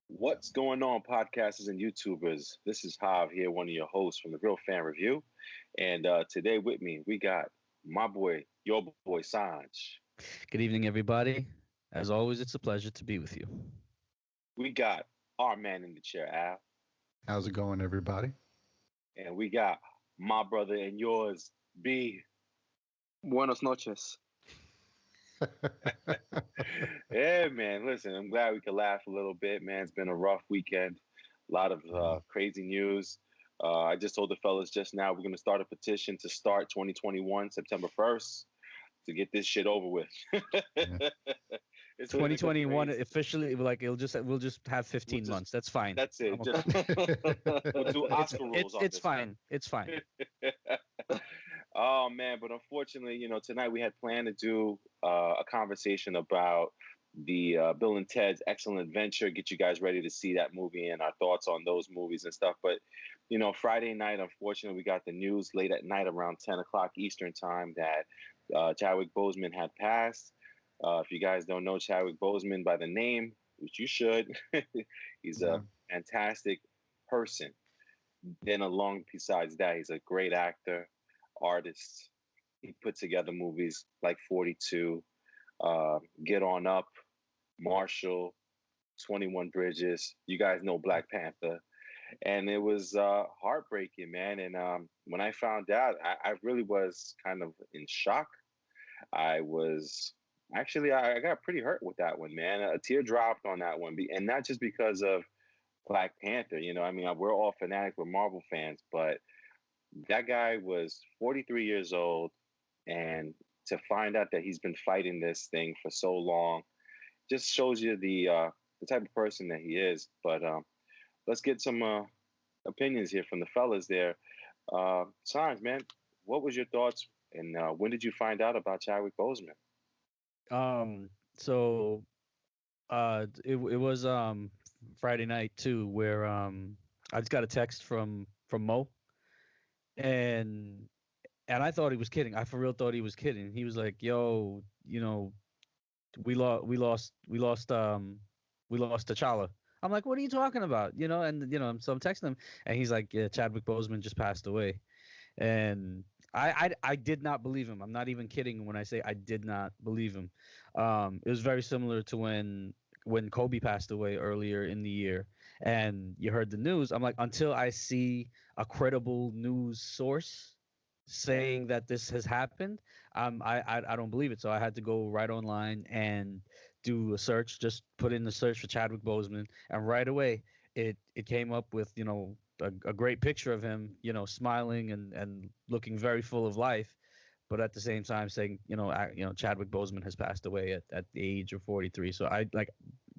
What's going on, podcasters and YouTubers? This is Hav here, one of your hosts from the Real Fan Review. And today with me, we got my boy, your boy, Sanj. Good evening, everybody. As always, it's a pleasure to be with you. We got our man in the chair, Al. How's it going, everybody? And we got my brother and yours, B. Buenos noches. Yeah, man. Listen, I'm glad we could laugh a little bit, man. It's been a rough weekend. A lot of crazy news. I just told the fellas just now we're going to start a petition to start 2021 September 1st to get this shit over with. It's 2021 officially, like we'll just have 15 months. That's fine. That's it. We'll do Oscar rules on it's fine. It's fine. Oh man, but unfortunately, tonight we had planned to do a conversation about the Bill and Ted's Excellent Adventure, get you guys ready to see that movie and our thoughts on those movies and stuff. But Friday night, unfortunately, we got the news late at night around 10 o'clock Eastern time that Chadwick Boseman had passed. If you guys don't know Chadwick Boseman by the name, which you should, he's a fantastic person. Then along besides that, he's a great actor, artist. He put together movies like 42, Get On Up, Marshall, 21 Bridges. You guys know Black Panther. And it was heartbreaking, man. And when I found out, I really was kind of in shock. I got pretty hurt with that one, man. A tear dropped on that one. And not just because of Black Panther, we're all fanatics, we're Marvel fans, but that guy was 43 years old, and to find out that he's been fighting this thing for so long just shows you the type of person that he is. But let's get some opinions here from the fellas there. Sanj, man, what was your thoughts, and when did you find out about Chadwick Boseman? So it was Friday night too, where I just got a text from Mo, and I thought he was kidding. I for real thought he was kidding. He was like, "Yo, we lost T'Challa." I'm like, "What are you talking about?" And so I'm texting him, and he's like, "Yeah, Chadwick Boseman just passed away," and I did not believe him. I'm not even kidding when I say I did not believe him. It was very similar to when Kobe passed away earlier in the year, and you heard the news. I'm like, until I see a credible news source saying that this has happened, I don't believe it. So I had to go right online and do a search, just put in the search for Chadwick Boseman, and right away it came up with a great picture of him, smiling and looking very full of life, but at the same time saying, Chadwick Boseman has passed away at the age of 43. So I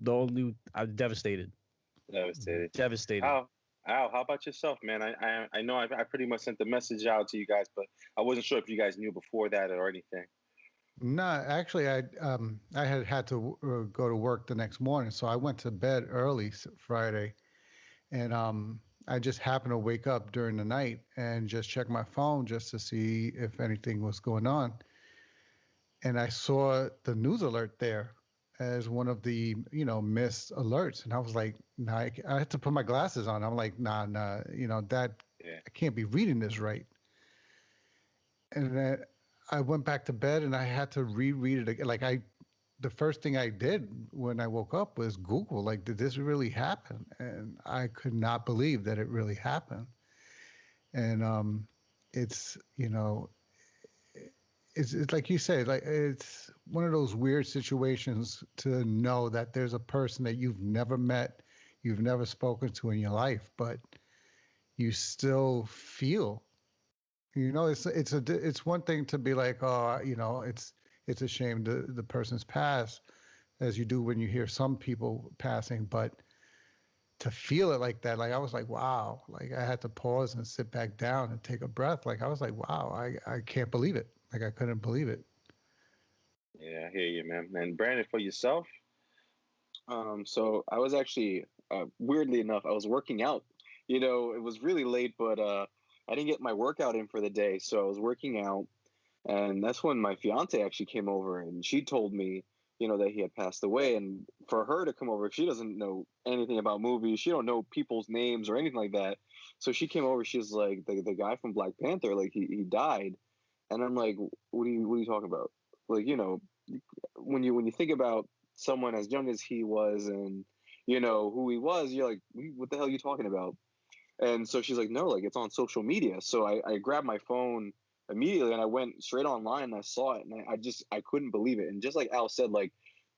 was devastated. Devastated. Al, how about yourself, man? I know I pretty much sent the message out to you guys, but I wasn't sure if you guys knew before that or anything. No, actually, I had to go to work the next morning, so I went to bed early Friday, and I just happened to wake up during the night and just check my phone just to see if anything was going on, and I saw the news alert there as one of the missed alerts, and I was like, nah, I had to put my glasses on. I'm like, nah, I can't be reading this right. And then I went back to bed and I had to reread it again. The first thing I did when I woke up was Google, like, did this really happen? And I could not believe that it really happened. And it's it's like you said, like it's one of those weird situations to know that there's a person that you've never met, you've never spoken to in your life, but you still feel, it's one thing to be like, oh, it's a shame the person's passed, as you do when you hear some people passing, but to feel it like that, like I was like, wow, like I had to pause and sit back down and take a breath. Like I was like, wow, I can't believe it. Like I couldn't believe it. Yeah, I hear you, man. And Brandon, for yourself? So I was actually, weirdly enough, I was working out. It was really late, but I didn't get my workout in for the day. So I was working out, And that's when my fiance actually came over, and she told me, that he had passed away. And for her to come over, she doesn't know anything about movies. She don't know people's names or anything like that. So she came over. She's like, the guy from Black Panther, like he died. And I'm like, what are you talking about? Like, when you think about someone as young as he was, and who he was, you're like, what the hell are you talking about? And so she's like, no, like it's on social media. So I grabbed my phone immediately and I went straight online and I saw it, and I couldn't believe it. And just like Al said, like,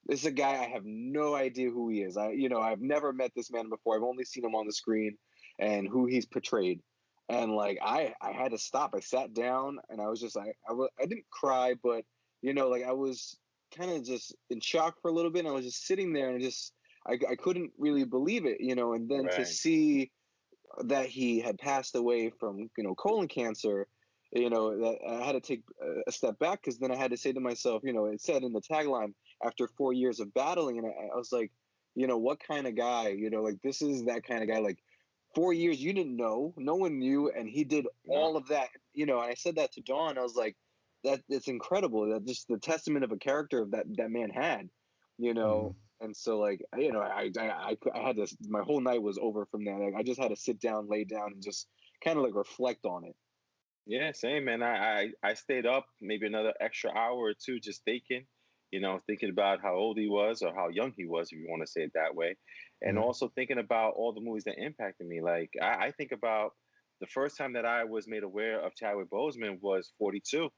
this is a guy I have no idea who he is. I've never met this man before. I've only seen him on the screen and who he's portrayed. And like I had to stop. I sat down and I was just I didn't cry, but like I was kind of just in shock for a little bit. And I was just sitting there and I couldn't really believe it, and then to Right. see that he had passed away from colon cancer, that I had to take a step back, because then I had to say to myself, it said in the tagline, after 4 years of battling, and I was like, what kind of guy, like this is that kind of guy. Like 4 years, you didn't know, no one knew, and he did No. all of that, and I said that to Dawn. I was like, that it's incredible, that just the testament of a character of that man had, you know. And so, like, I had to. My whole night was over from that. Like, I just had to sit down, lay down, and just kind of like reflect on it. Yeah, same, man. I stayed up maybe another extra hour or two just thinking, thinking about how old he was or how young he was, if you want to say it that way. And Yeah. also thinking about all the movies that impacted me. Like I think about the first time that I was made aware of Chadwick Boseman was 42.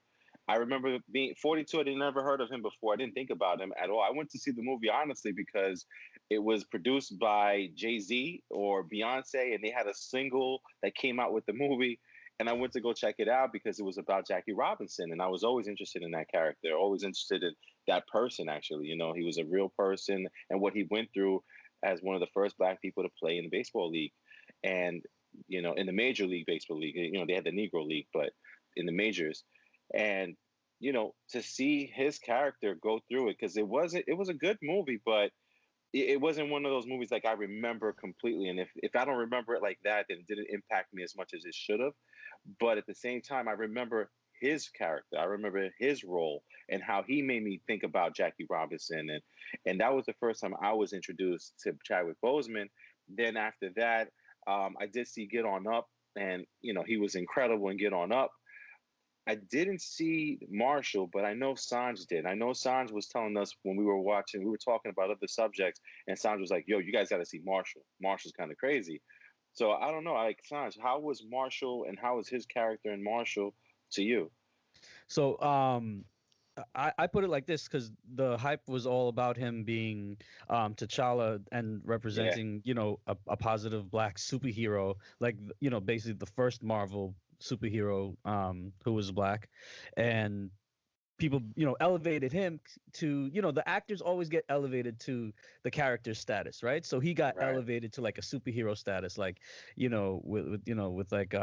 I remember being 42. I didn't never heard of him before. I didn't think about him at all. I went to see the movie honestly because it was produced by Jay-Z or Beyonce, and they had a single that came out with the movie. And I went to go check it out because it was about Jackie Robinson, and I was always interested in that character, always interested in that person. Actually, he was a real person, and what he went through as one of the first Black people to play in the baseball league, and in the Major League Baseball League. They had the Negro League, but in the majors, and to see his character go through it, because it was a good movie, but it wasn't one of those movies like I remember completely. And if I don't remember it like that, then it didn't impact me as much as it should have. But at the same time, I remember his character. I remember his role and how he made me think about Jackie Robinson. And that was the first time I was introduced to Chadwick Boseman. Then after that, I did see Get On Up, and he was incredible in Get On Up. I didn't see Marshall, but I know Sanj did. I know Sanj was telling us when we were watching, we were talking about other subjects, and Sanj was like, "Yo, you guys got to see Marshall. Marshall's kind of crazy." So I don't know, like Sanj, how was Marshall and how was his character in Marshall to you? So I put it like this because the hype was all about him being T'Challa and Yeah, representing, a positive black superhero, like, basically the first Marvel superhero who was black. And people, elevated him to, the actors always get elevated to the character's status, right? So he got right. elevated to like a superhero status, like, with like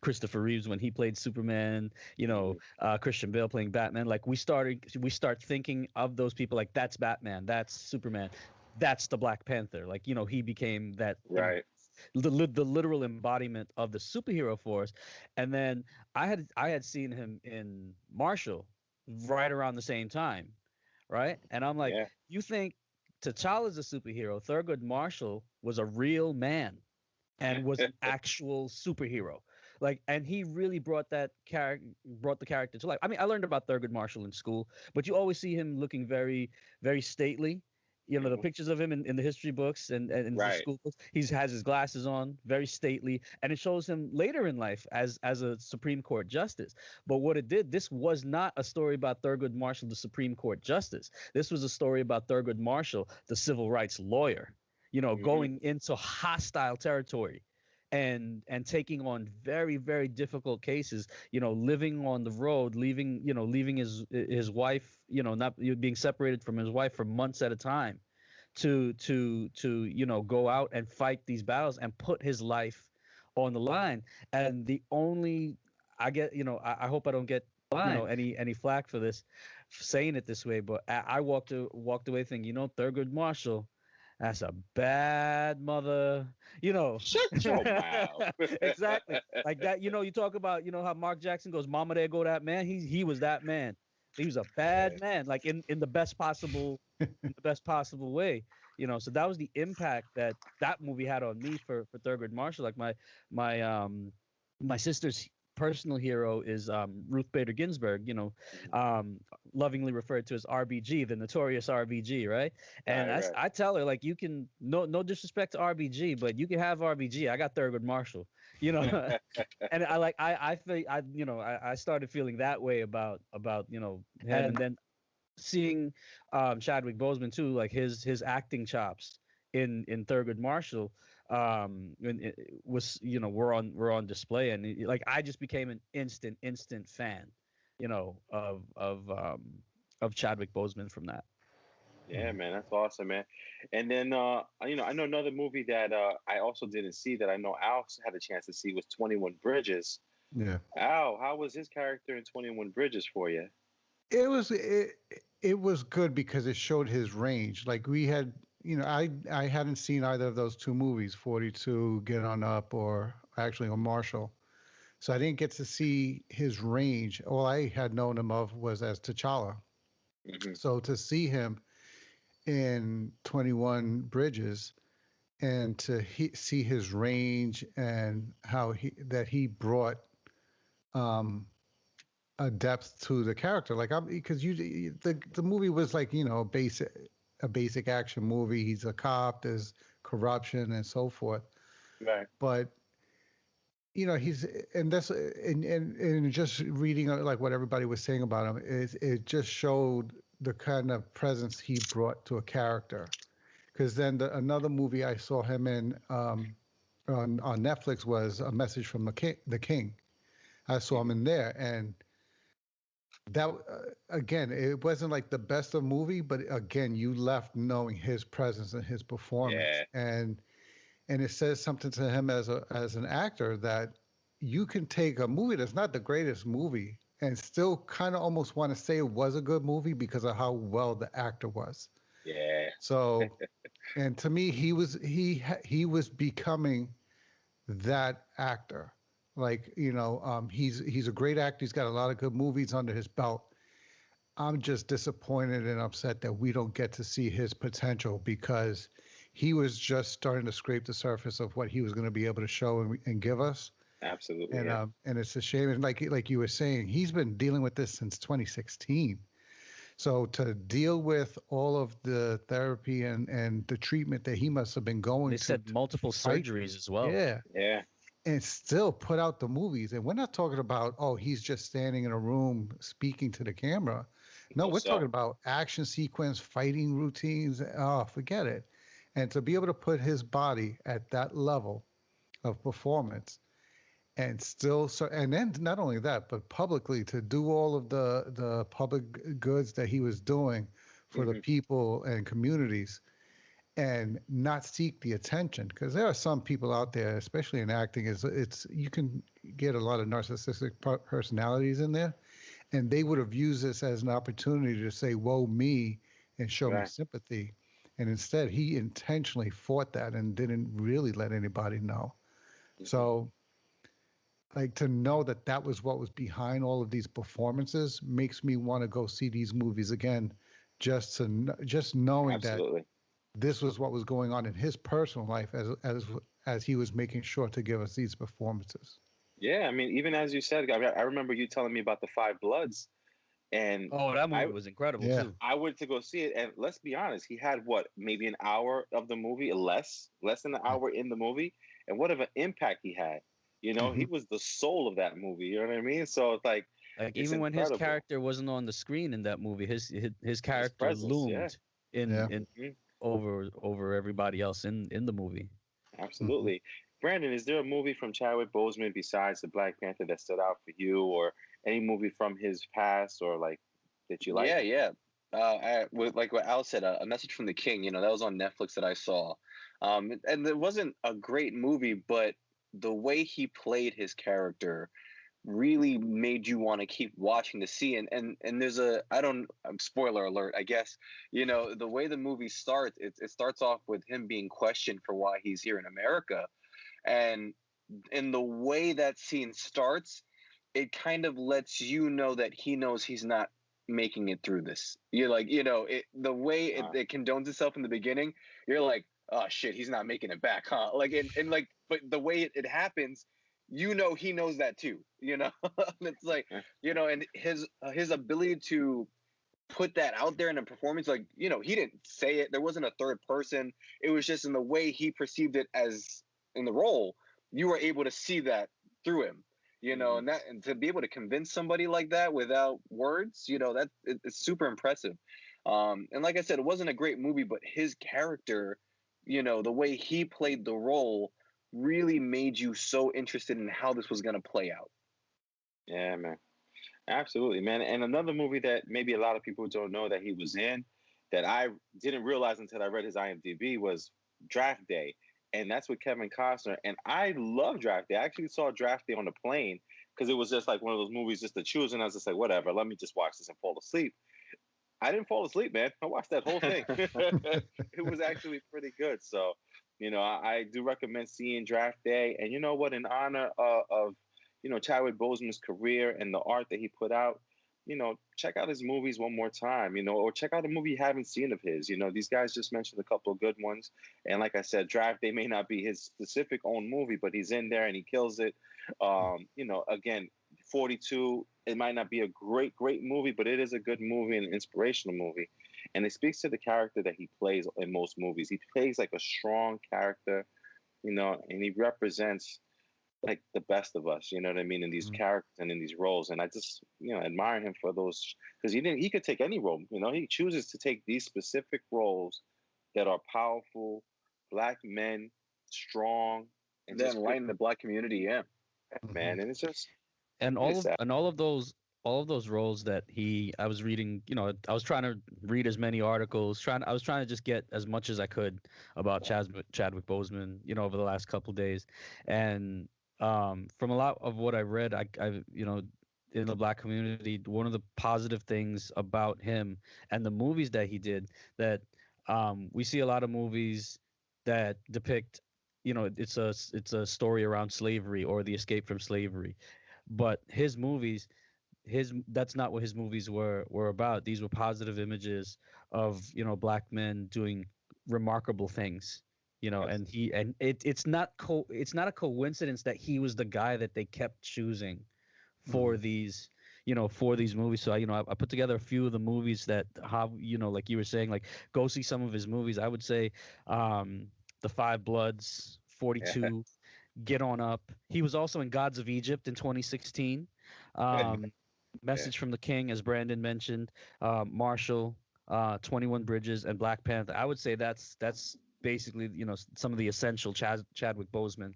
Christopher Reeves when he played Superman, Hmm. Christian Bale playing Batman. Like we start thinking of those people like that's Batman, that's Superman, that's the Black Panther. Like, he became that Right. the literal embodiment of the superhero force. And then I had seen him in Marshall right around the same time, right? And I'm like, Yeah. you think T'Challa's a superhero? Thurgood Marshall was a real man and was an actual superhero. Like, and he really brought the character to life. I mean, I learned about Thurgood Marshall in school, but you always see him looking very, very stately. The Hmm. pictures of him in the history books and the Right. school books, he has his glasses on, very stately, and it shows him later in life as a Supreme Court justice. But what it did, this was not a story about Thurgood Marshall, the Supreme Court justice. This was a story about Thurgood Marshall, the civil rights lawyer, Hmm. going into hostile territory and taking on very, very difficult cases, living on the road, leaving his wife, not being separated from his wife for months at a time to go out and fight these battles and put his life on the line. And the only I get, I hope I don't get any flack for this, saying it this way, but I walked away thinking, Thurgood Marshall, That's a bad mother. You know. Shut your mouth. Exactly. Like that. You know, you talk about, how Mark Jackson goes, "Mama, there go that man." He was that man. He was a bad man, like in the best possible way. So that was the impact that movie had on me for Thurgood Marshall. Like my sister's personal hero is Ruth Bader Ginsburg, lovingly referred to as RBG, the notorious RBG, right? And Right. I tell her, like, you can, no disrespect to RBG, but you can have RBG. I got Thurgood Marshall, and I feel I started feeling that way about him, and then seeing Chadwick Boseman too, like his acting chops in Thurgood Marshall, was were on display, and like I just became an instant fan, of Chadwick Boseman from that. Yeah, man, that's awesome, man. And then, I know another movie that I also didn't see that I know Al had a chance to see was 21 Bridges. Yeah. Al, how was his character in 21 Bridges for you? It was good because it showed his range. Like we had, I hadn't seen either of those two movies, 42, Get On Up, or Marshall. So I didn't get to see his range. All I had known him of was as T'Challa. Mm-hmm. So to see him in 21 Bridges and to see his range and how he brought a depth to the character, like because the movie was like a basic action movie. He's a cop, there's corruption and so forth, Right. but he's and that's and just reading like what everybody was saying about him, it just showed the kind of presence he brought to a character. Because then another movie I saw him in on Netflix was A Message from the King. I saw him in there, and that again, it wasn't like the best of movie, but again, you left knowing his presence and his performance, and it says something to him as an actor that you can take a movie that's not the greatest movie and still kind of almost want to say it was a good movie because of how well the actor was. Yeah. So, and to me, he was becoming that actor. Like he's a great actor. He's got a lot of good movies under his belt. I'm just disappointed and upset that we don't get to see his potential because he was just starting to scrape the surface of what he was going to be able to show and give us. Absolutely. And and it's a shame. And like you were saying, he's been dealing with this since 2016. So to deal with all of the therapy and the treatment that he must have been going They to, said multiple surgeries as well. Yeah. And still put out the movies. And we're not talking about, he's just standing in a room speaking to the camera. No, we're talking about action sequence, fighting routines. Oh, forget it. And to be able to put his body at that level of performance and still, and then not only that, but publicly to do all of the public goods that he was doing for the people and communities and not seek the attention, because there are some people out there, especially in acting, it's you can get a lot of narcissistic personalities in there, and they would have used this as an opportunity to say "whoa me" and show me sympathy, and instead he intentionally fought that and didn't really let anybody know. So like to know that was what was behind all of these performances makes me want to go see these movies again, just knowing that this was what was going on in his personal life as he was making sure to give us these performances. Yeah, I mean, even as you said, I remember you telling me about the Five Bloods, and that movie was incredible too. I went to go see it, and let's be honest, he had maybe an hour of the movie, less than an hour in the movie, and what of an impact he had. He was the soul of that movie. You know what I mean? So it's like even when his character wasn't on the screen in that movie, his character loomed in over everybody else in the movie. Absolutely. Brandon, is there a movie from Chadwick Boseman besides the Black Panther that stood out for you, or any movie from his past, or like that you like? Yeah. Like what Al said, A Message from the King. That was on Netflix that I saw, and it wasn't a great movie, but the way he played his character really made you want to keep watching to see. And there's spoiler alert, I guess. The way the movie starts, it starts off with him being questioned for why he's here in America, and in the way that scene starts, it kind of lets you know that he knows he's not making it through this. You're like, the way it condones itself in the beginning, you're like, oh shit, he's not making it back, huh? Like, and like, but the way it happens, he knows that too, It's like, and his ability to put that out there in a performance, like, he didn't say it. There wasn't a third person. It was just in the way he perceived it as in the role. You were able to see that through him, and to be able to convince somebody like that without words, it's super impressive. And like I said, it wasn't a great movie, but his character, the way he played the role really made you so interested in how this was going to play out. Yeah, man. Absolutely, man. And another movie that maybe a lot of people don't know that he was in, that I didn't realize until I read his IMDb, was Draft Day. And that's with Kevin Costner. And I love Draft Day. I actually saw Draft Day on the plane because it was just like one of those movies just to choose. And I was just like, whatever, let me just watch this and fall asleep. I didn't fall asleep, man. I watched that whole thing. It was actually pretty good. So, I do recommend seeing Draft Day. And you know what? In honor of Chadwick Boseman's career and the art that he put out, check out his movies one more time, or check out a movie you haven't seen of his. These guys just mentioned a couple of good ones. And like I said, Draft Day may not be his specific own movie, but he's in there and he kills it. Again, 42, it might not be a great movie, but it is a good movie and an inspirational movie. And it speaks to the character that he plays in most movies. He plays like a strong character, and he represents like the best of us, you know what I mean, in these characters and in these roles. And I just, admire him for those, because he could take any role, he chooses to take these specific roles that are powerful, Black men, strong, and then enlighten the Black community. Yeah, man. And it's just, and all of those roles that I was reading, I was trying to read as many articles, I was trying to just get as much as I could about Chadwick Boseman, over the last couple of days. And from a lot of what I read, I in the Black community, one of the positive things about him and the movies that he did, that we see a lot of movies that depict, it's a story around slavery or the escape from slavery, but his movies, that's not what his movies were about. These were positive images of Black men doing remarkable things. And it's not a coincidence that he was the guy that they kept choosing for these movies. So I put together a few of the movies that like you were saying, like, go see some of his movies. I would say The Five Bloods, 42, Get On Up. He was also in Gods of Egypt in 2016. Message from the King, as Brandon mentioned, Marshall, 21 Bridges, and Black Panther. I would say that's basically, some of the essential Chadwick Boseman,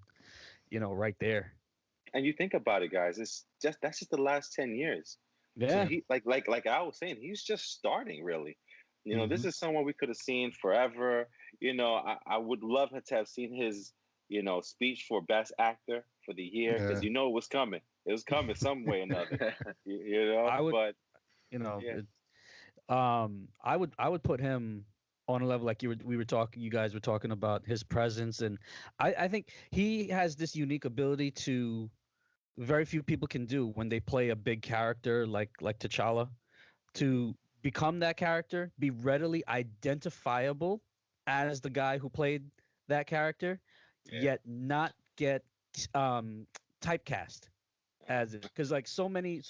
right there. And you think about it, guys, that's just the last 10 years. Yeah. So he, like I was saying, he's just starting, really. This is someone we could have seen forever. I would love to have seen his, speech for Best Actor for the year, because it was coming. It was coming some way or another. I would put him on a level like you guys were talking about his presence, and I think he has this unique ability to very few people can do when they play a big character like T'Challa, to become that character, be readily identifiable as the guy who played that character, yet not get typecast as it, because like so many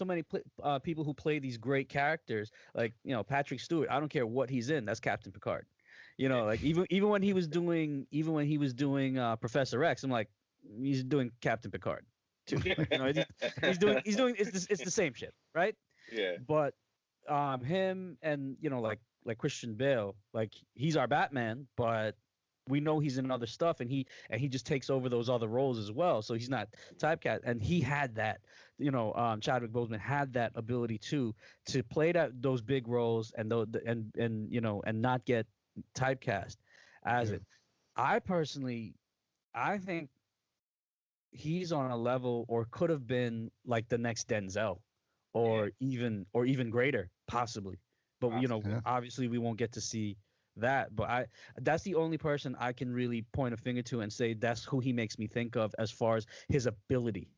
people who play these great characters, like Patrick Stewart, I don't care what he's in, that's Captain Picard. Like even when he was doing Professor X, I'm like, he's doing Captain Picard too. Like, he's doing it's the same shit, right? Yeah. But him and like Christian Bale, like, he's our Batman, but we know he's in other stuff, and he just takes over those other roles as well. So he's not typecast, and he had that. Chadwick Boseman had that ability to play those big roles and not get typecast as it. I think he's on a level, or could have been like the next Denzel, or even greater, possibly. But Possibly. Yeah. obviously we won't get to see that. But that's the only person I can really point a finger to and say that's who he makes me think of as far as his ability.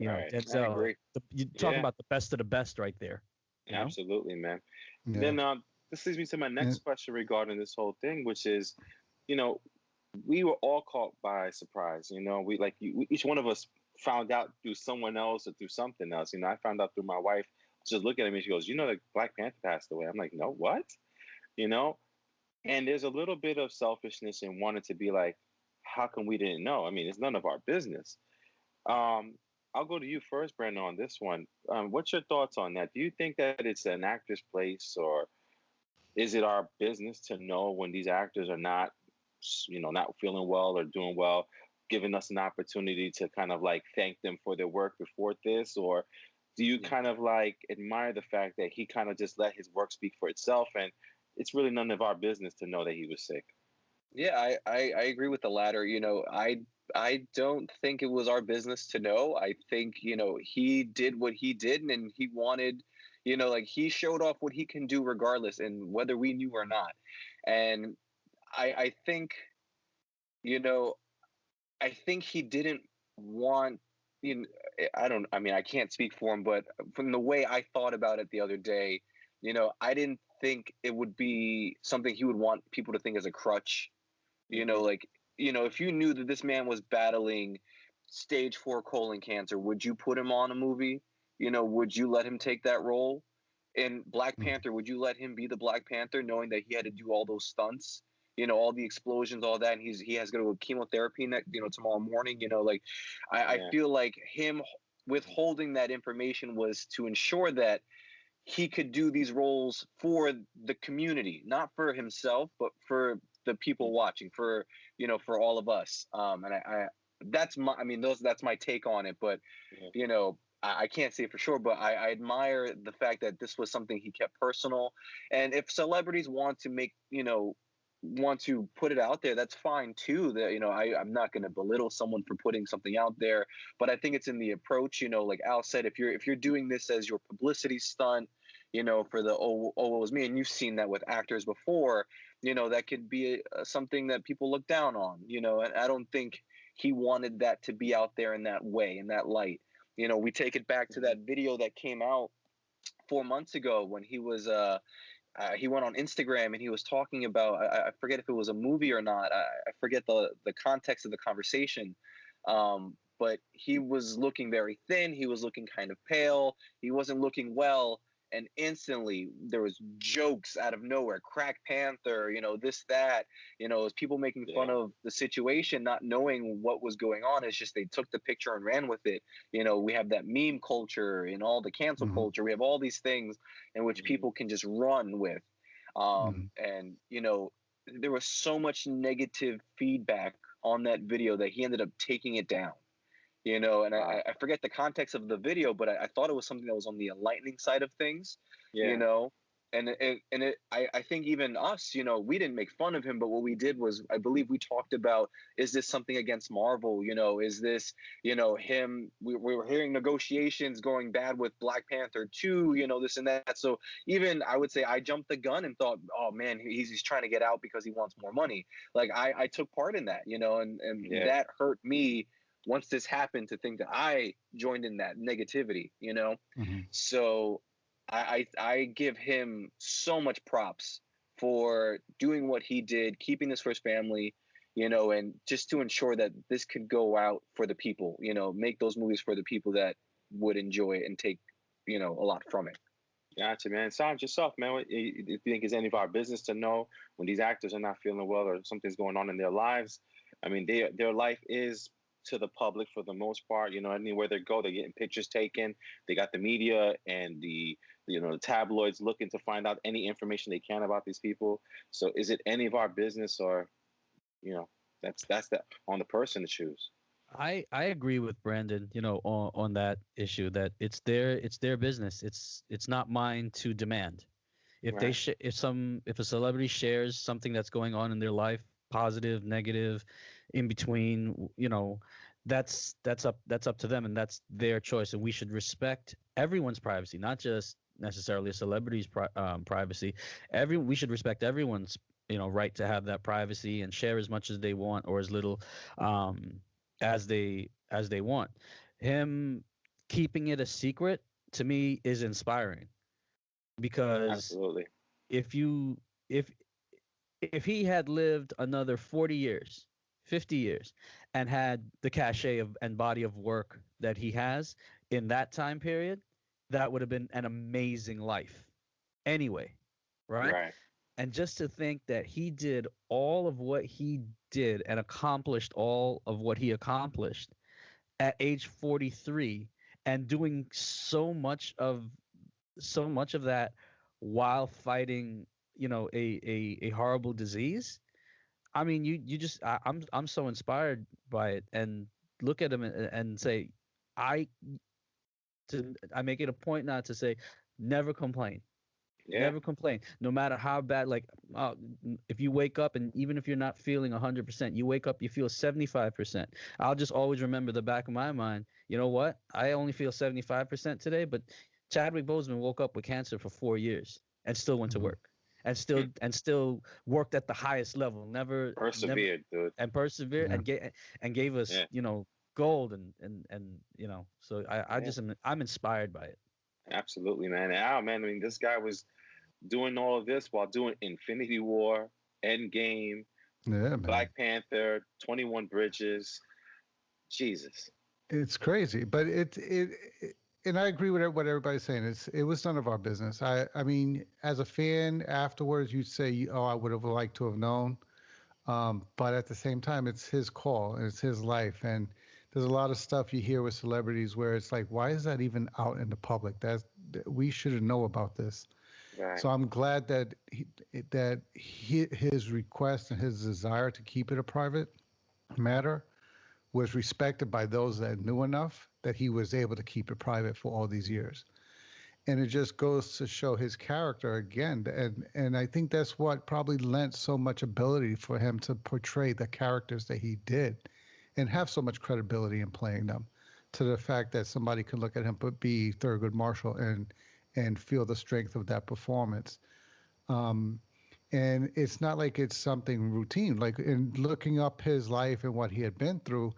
Right. I Denzel. agree. You're talking Yeah. about the best of the best right there. You know. Absolutely, man. Yeah. Then this leads me to my Yeah. next question regarding this whole thing, which is, you know, we were all caught by surprise. We like each one of us found out through someone else or through something else. I found out through my wife. Just looking at me, she goes, "That Black Panther passed away." I'm like, "No, what?" You know. And there's a little bit of selfishness in wanting to be like, "How come we didn't know?" I mean, it's none of our business. Um, I'll go to you first, Brandon, on this one. What's your thoughts on that? Do you think that it's an actor's place, or is it our business to know when these actors are not feeling well or doing well, giving us an opportunity to kind of like thank them for their work before this? Or do you kind of like admire the fact that he kind of just let his work speak for itself, and it's really none of our business to know that he was sick? Yeah, I agree with the latter. I don't think it was our business to know. I think, he did what he did, and he wanted, like, he showed off what he can do regardless, and whether we knew or not. And I think, you know, I think he didn't want, you know, I mean, I can't speak for him, but from the way I thought about it the other day, I didn't think it would be something he would want people to think as a crutch. Mhm. Like, if you knew that this man was battling stage 4 colon cancer, would you put him on a movie? Would you let him take that role? In Black Mm. Panther, would you let him be the Black Panther, knowing that he had to do all those stunts, all the explosions, all that, and he has to go to chemotherapy tomorrow morning. Like, I Yeah. feel like him withholding that information was to ensure that he could do these roles for the community, not for himself, but for the people watching, for all of us. And that's my take on it. But Yeah. I can't say for sure, but I admire the fact that this was something he kept personal. And if celebrities want to want to put it out there, that's fine too. That I'm not going to belittle someone for putting something out there, but I think it's in the approach. Like Al said, if you're doing this as your publicity stunt, for the it was me, and you've seen that with actors before, that could be something that people look down on. And I don't think he wanted that to be out there in that way, in that light. We take it back to that video that came out 4 months ago when he went on Instagram and he was talking about, I forget if it was a movie or not. I forget the context of the conversation. But he was looking very thin. He was looking kind of pale. He wasn't looking well. And instantly there was jokes out of nowhere. Crack Panther, this, that, it was people making fun Yeah. of the situation, not knowing what was going on. It's just they took the picture and ran with it. We have that meme culture and all the cancel Mhm. culture. We have all these things in which Mhm. people can just run with. Mhm. And there was so much negative feedback on that video that he ended up taking it down. And Wow. I forget the context of the video, but I thought it was something that was on the enlightening side of things. you Yeah. know I think even us, we didn't make fun of him, but what we did was, I believe we talked about, is this something against Marvel? Is this, him, we were hearing negotiations going bad with Black Panther 2, this and that. So even, I would say, I jumped the gun and thought, oh man, he's trying to get out because he wants more money. Like, I took part in that, and Yeah. that hurt me once this happened, to think that I joined in that negativity. Mhm. So I give him so much props for doing what he did, keeping this for his family, and just to ensure that this could go out for the people, make those movies for the people that would enjoy it and take, a lot from it. Gotcha, man. Sounds yourself, man. If you think it's any of our business to know when these actors are not feeling well or something's going on in their lives? I mean, their life is to the public for the most part. Anywhere they go, they're getting pictures taken. They got the media and the tabloids looking to find out any information they can about these people. So, is it any of our business, or you know, that's on the person to choose? I agree with Brandon, on that issue, that it's their business. It's not mine to demand. If they Right. if a celebrity shares something that's going on in their life, positive, negative, in between, that's up to them, and that's their choice, and we should respect everyone's privacy, not just necessarily a celebrity's privacy. We should respect everyone's right to have that privacy and share as much as they want or as little um, as they want. Him keeping it a secret to me is inspiring because Absolutely. if you if he had lived another 40 years, 50 years, and had the cachet of and body of work that he has in that time period, that would have been an amazing life anyway, right? Right. And just to think that he did all of what he did and accomplished all of what he accomplished at age 43 and doing so much of that while fighting, a horrible disease. I mean, you just I'm so inspired by it, and look at him and say, I I make it a point not to say, never complain, Yeah. never complain, no matter how bad. Like, if you wake up and even if you're not feeling 100%, you wake up, you feel 75%. I'll just always remember the back of my mind. You know what? I only feel 75% today, but Chadwick Boseman woke up with cancer for 4 years and still went to Mhm. work and still worked at the highest level. Never Persevered, dude. and persevered Yeah. and gave us Yeah. gold and so I Yeah. just I'm inspired by it. Absolutely, man. And, man, I mean, this guy was doing all of this while doing Infinity War, Endgame, Yeah, man. Black Panther, 21 Bridges. Jesus. It's crazy, but and I agree with what everybody's saying. It was none of our business. I mean, as a fan, afterwards, you'd say, "Oh, I would have liked to have known." But at the same time, it's his call and it's his life. And there's a lot of stuff you hear with celebrities where it's like, why is that even out in the public? We should know about this. Right. So I'm glad that his request and his desire to keep it a private matter was respected by those that knew enough that he was able to keep it private for all these years. And it just goes to show his character again. And I think that's what probably lent so much ability for him to portray the characters that he did and have so much credibility in playing them, to the fact that somebody could look at him but be Thurgood Marshall and feel the strength of that performance. Um, and it's not like it's something routine. Like in looking up his life and what he had been through,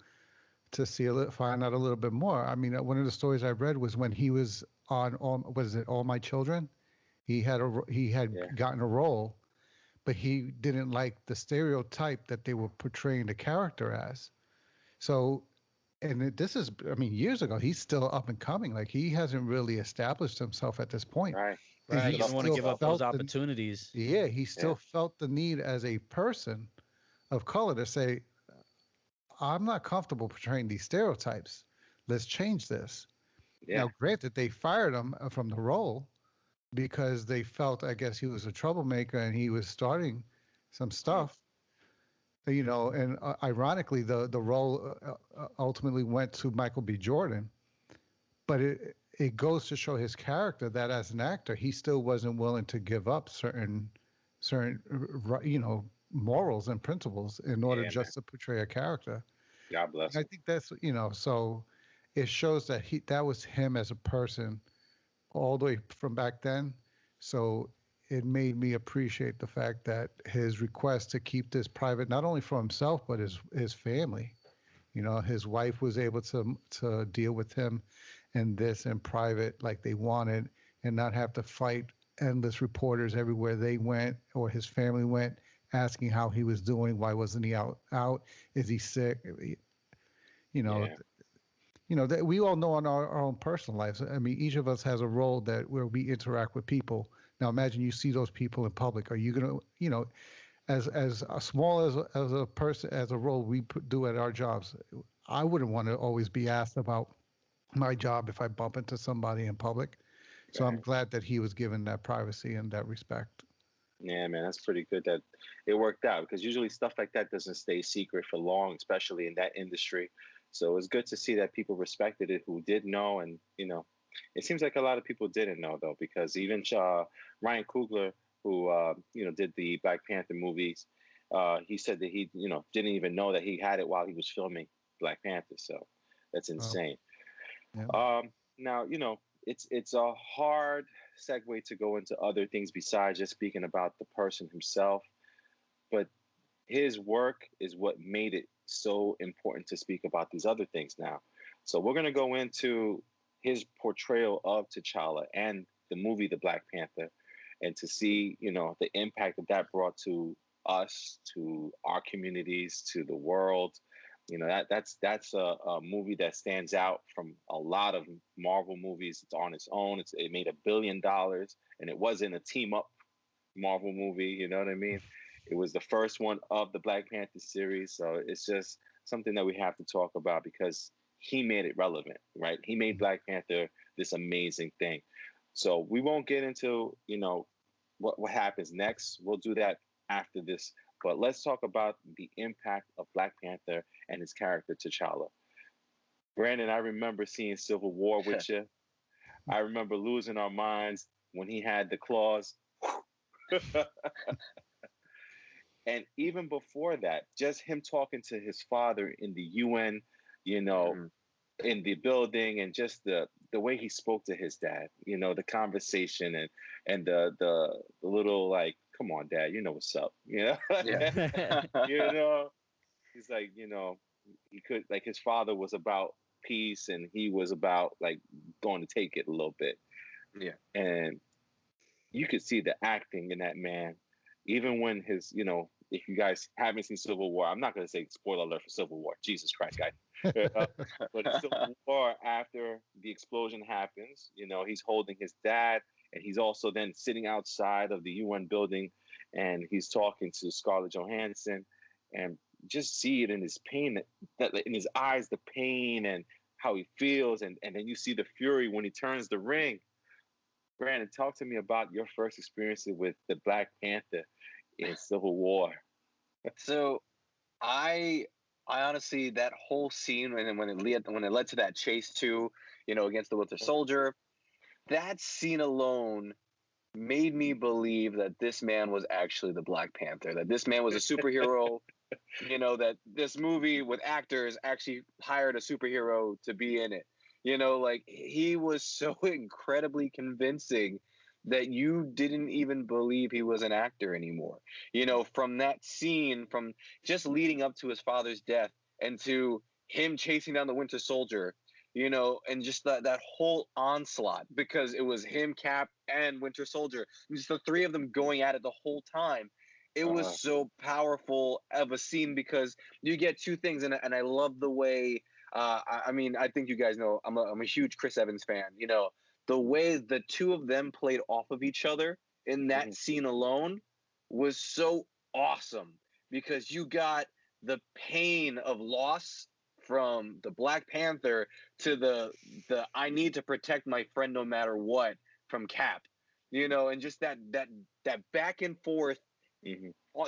to find out a little bit more. I mean, one of the stories I read was when he was on All My Children. He had Yeah. gotten a role, but he didn't like the stereotype that they were portraying the character as. So, and this is, I mean, years ago. He's still up and coming. Like he hasn't really established himself at this point, Right. and Right, he you don't want to still give up those felt opportunities. he Yeah. still felt the need as a person of color to say, I'm not comfortable portraying these stereotypes. Let's change this. Yeah. Now, granted, they fired him from the role because they felt, I guess, he was a troublemaker and he was starting some stuff. And ironically, the role ultimately went to Michael B. Jordan. But it goes to show his character that as an actor, he still wasn't willing to give up certain morals and principles in order Yeah, man. just to portray a character. God bless I him. think that's so it shows that that was him as a person all the way from back then. So it made me appreciate the fact that his request to keep this private, not only for himself but his family. His wife was able to deal with him and this in private like they wanted, and not have to fight endless reporters everywhere they went or his family went, asking how he was doing, why wasn't he out, is he sick? you know Yeah. that we all know in our own personal lives. I mean, each of us has a role that where we interact with people. Now imagine you see those people in public. Are you going to, as small as a person, as a role we do at our jobs, I wouldn't want to always be asked about my job if I bump into somebody in public. So I'm Right. glad that he was given that privacy and that respect. Yeah, man, that's pretty good that it worked out because usually stuff like that doesn't stay secret for long, especially in that industry. So it's good to see that people respected it who did know, and it seems like a lot of people didn't know though, because even Ryan Coogler, who did the Black Panther movies, he said that he didn't even know that he had it while he was filming. Black Panther. So that's insane. Yeah. Now, it's a hard segue to go into other things besides just speaking about the person himself, but his work is what made it so important to speak about these other things now. So we're going to go into his portrayal of T'Challa and the movie The Black Panther, and to see, the impact that brought to us, to our communities, to the world. That's a movie that stands out from a lot of Marvel movies. It's on its own. It made $1 billion, and it wasn't a team up Marvel movie. You know what I mean? It was the first one of the Black Panther series, so it's just something that we have to talk about because he made it relevant, right? He made Black Panther this amazing thing. So we won't get into, what happens next. We'll do that after this. But let's talk about the impact of Black Panther and his character T'Challa. Brandon, I remember seeing Civil War with you. I remember losing our minds when he had the claws. And even before that, just him talking to his father in the UN, in the building, and just the way he spoke to his dad, the conversation and the little, like, come on, Dad, you know what's up, Yeah. He's like, he could, like, his father was about peace and he was about, like, going to take it a little bit. Yeah. And you could see the acting in that man, even when his, if you guys haven't seen Civil War, I'm not going to say spoiler alert for Civil War. Jesus Christ, guys. But Civil War, after the explosion happens, he's holding his dad, and he's also then sitting outside of the UN building, and he's talking to Scarlett Johansson, and just see it in his pain, that in his eyes, the pain and how he feels, and then you see the fury when he turns the ring. Brandon, talk to me about your first experiences with the Black Panther in Civil War. So I honestly, that whole scene, and when it led to that chase too, against the Winter Soldier, that scene alone made me believe that this man was actually the Black Panther, that this man was a superhero, that this movie with actors actually hired a superhero to be in it. Like, he was so incredibly convincing that you didn't even believe he was an actor anymore. From that scene, from just leading up to his father's death and to him chasing down the Winter Soldier, and just that whole onslaught, because it was him, Cap, and Winter Soldier, and just the three of them going at it the whole time. It was so powerful of a scene because you get two things, and I love the way. I mean, I think you guys know I'm a huge Chris Evans fan. The way the two of them played off of each other in that scene alone was so awesome, because you got the pain of loss from the Black Panther to the I need to protect my friend no matter what from Cap, and just that back and forth.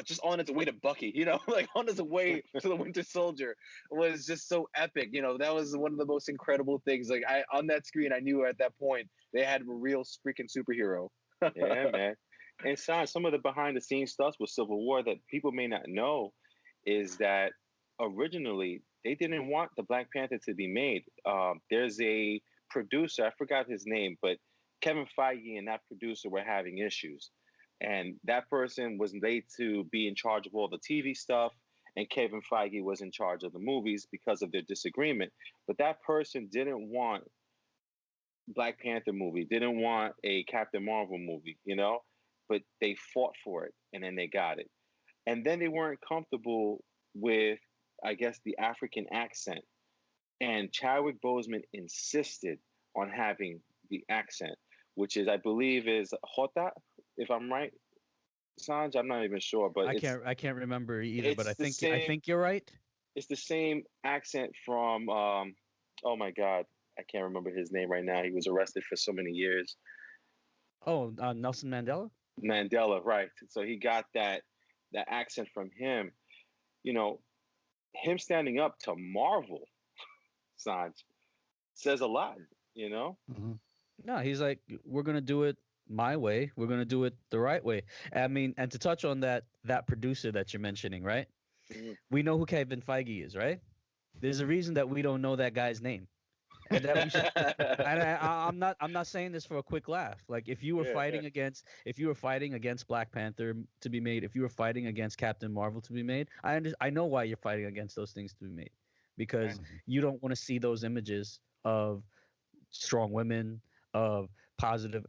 Just on its way to Bucky, like on its way to the Winter Soldier, was just so epic. That was one of the most incredible things. Like, on that screen, I knew at that point they had a real freaking superhero. Yeah, man. And some of the behind the scenes stuff with Civil War that people may not know is that originally they didn't want the Black Panther to be made. There's a producer, I forgot his name, but Kevin Feige and that producer were having issues. And that person was laid to be in charge of all the TV stuff, and Kevin Feige was in charge of the movies because of their disagreement. But that person didn't want Black Panther movie, didn't want a Captain Marvel movie, but they fought for it, and then they got it. And then they weren't comfortable with, I guess, the African accent. And Chadwick Boseman insisted on having the accent, which is, I believe, is Jota, if I'm right, Sanj. I'm not even sure, but I can't remember either, but I think you're right. It's the same accent from oh my God, I can't remember his name right now. He was arrested for so many years. Oh, Nelson Mandela. Mandela, right? So he got that accent from him. Him standing up to Marvel, Sanj, says a lot. No, he's like, we're gonna do it my way. We're gonna do it the right way. I mean, and to touch on that producer that you're mentioning, right? We know who Kevin Feige is, right? There's a reason that we don't know that guy's name, and that we should. And I'm not saying this for a quick laugh. Like Yeah. if you were fighting against Black Panther to be made, if you were fighting against Captain Marvel to be made, I know why you're fighting against those things to be made, because Mhm. you don't want to see those images of strong women, of positive